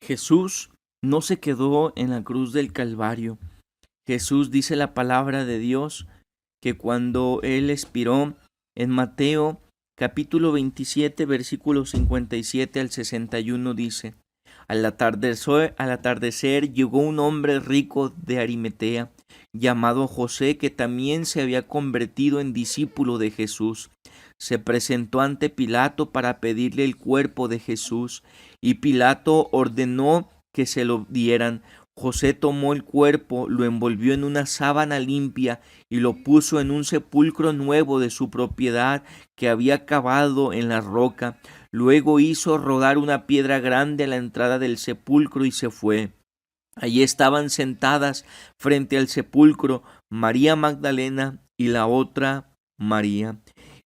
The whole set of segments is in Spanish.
Jesús no se quedó en la cruz del Calvario. Jesús dice la palabra de Dios que cuando Él expiró en Mateo capítulo 27 versículos 57 al 61 dice: al atardecer llegó un hombre rico de Arimatea, llamado José, que también se había convertido en discípulo de Jesús. Se presentó ante Pilato para pedirle el cuerpo de Jesús, y Pilato ordenó que se lo dieran. José tomó el cuerpo, lo envolvió en una sábana limpia y lo puso en un sepulcro nuevo de su propiedad que había cavado en la roca. Luego hizo rodar una piedra grande a la entrada del sepulcro y se fue. Allí estaban sentadas frente al sepulcro María Magdalena y la otra María.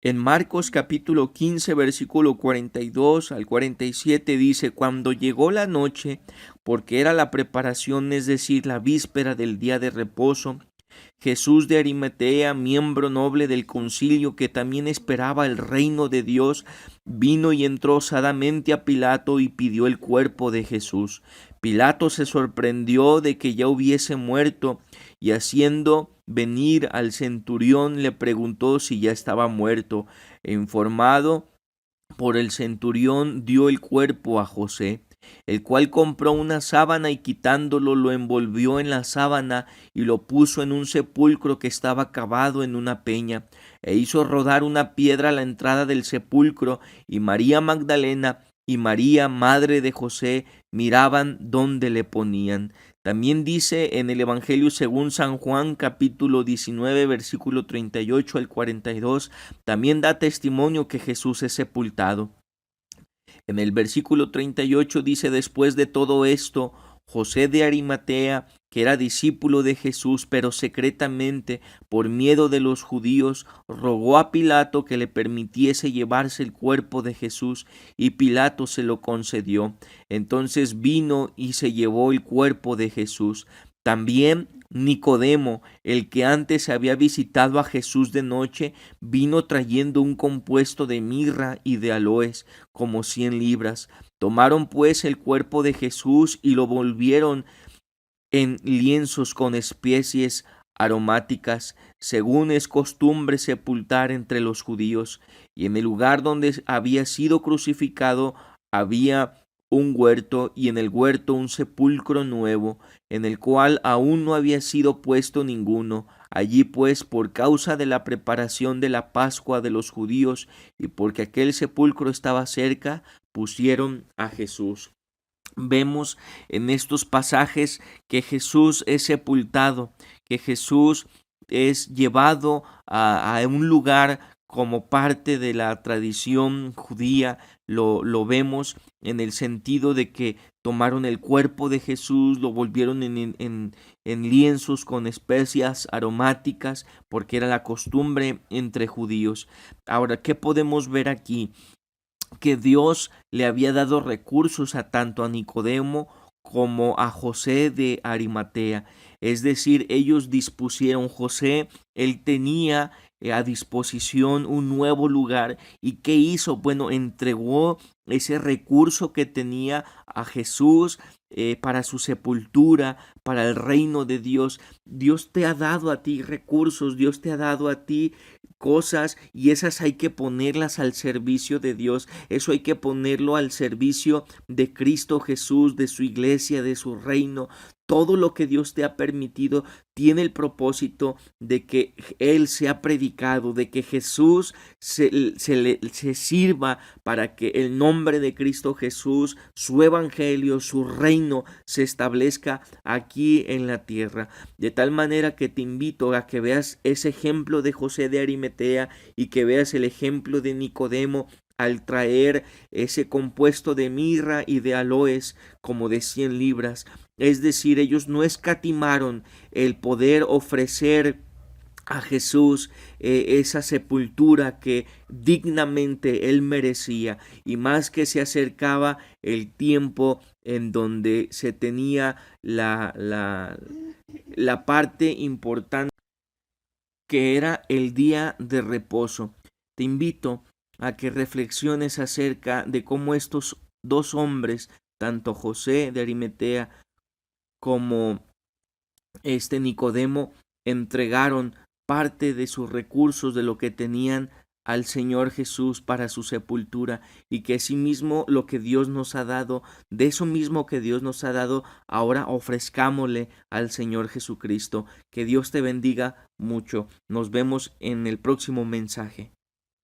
En Marcos capítulo 15 versículo 42 al 47 dice: cuando llegó la noche, porque era la preparación, es decir, la víspera del día de reposo, Jesús de Arimatea, miembro noble del concilio que también esperaba el reino de Dios, vino y entró osadamente a Pilato y pidió el cuerpo de Jesús. Pilato se sorprendió de que ya hubiese muerto, y haciendo venir al centurión le preguntó si ya estaba muerto. Informado por el centurión, dio el cuerpo a José, el cual compró una sábana y quitándolo lo envolvió en la sábana y lo puso en un sepulcro que estaba cavado en una peña, e hizo rodar una piedra a la entrada del sepulcro, y María Magdalena y María, madre de José, miraban dónde le ponían. También dice en el Evangelio según San Juan, capítulo 19, versículo 38 al 42, también da testimonio que Jesús es sepultado. En el versículo 38 dice: después de todo esto, José de Arimatea, que era discípulo de Jesús, pero secretamente, por miedo de los judíos, rogó a Pilato que le permitiese llevarse el cuerpo de Jesús, y Pilato se lo concedió. Entonces vino y se llevó el cuerpo de Jesús. También Nicodemo, el que antes había visitado a Jesús de noche, vino trayendo un compuesto de mirra y de aloes, como 100 libras. Tomaron pues el cuerpo de Jesús y lo volvieron en lienzos con especies aromáticas, según es costumbre sepultar entre los judíos. Y en el lugar donde había sido crucificado había un huerto, y en el huerto un sepulcro nuevo, en el cual aún no había sido puesto ninguno. Allí pues, por causa de la preparación de la Pascua de los judíos, y porque aquel sepulcro estaba cerca, pusieron a Jesús. Vemos en estos pasajes que Jesús es sepultado, que Jesús es llevado a un lugar como parte de la tradición judía. Lo vemos en el sentido de que tomaron el cuerpo de Jesús, lo volvieron en lienzos con especias aromáticas, porque era la costumbre entre judíos. Ahora, ¿qué podemos ver aquí? Que Dios le había dado recursos a tanto a Nicodemo como a José de Arimatea. Es decir, ellos dispusieron, José, él tenía a disposición un nuevo lugar. ¿Y qué hizo? Bueno, entregó ese recurso que tenía a Jesús para su sepultura, para el reino de Dios. Dios te ha dado a ti recursos, Dios te ha dado a ti cosas, y esas hay que ponerlas al servicio de Dios. Eso hay que ponerlo al servicio de Cristo Jesús, de su iglesia, de su reino. Todo lo que Dios te ha permitido tiene el propósito de que Él sea predicado, de que Jesús se sirva para que el nombre de Cristo Jesús, su evangelio, su reino se establezca aquí en la tierra. De tal manera que te invito a que veas ese ejemplo de José de Arimatea y que veas el ejemplo de Nicodemo al traer ese compuesto de mirra y de aloes como de 100 libras. Es decir, ellos no escatimaron el poder ofrecer a Jesús esa sepultura que dignamente él merecía, y más que se acercaba el tiempo en donde se tenía la parte importante, que era el día de reposo. Te invito a que reflexiones acerca de cómo estos dos hombres tanto José de Arimatea como Nicodemo entregaron parte de sus recursos, de lo que tenían, al Señor Jesús para su sepultura, y que asimismo lo que Dios nos ha dado, de eso mismo que Dios nos ha dado, ahora ofrezcámosle al Señor Jesucristo. Que Dios te bendiga mucho. Nos vemos en el próximo mensaje.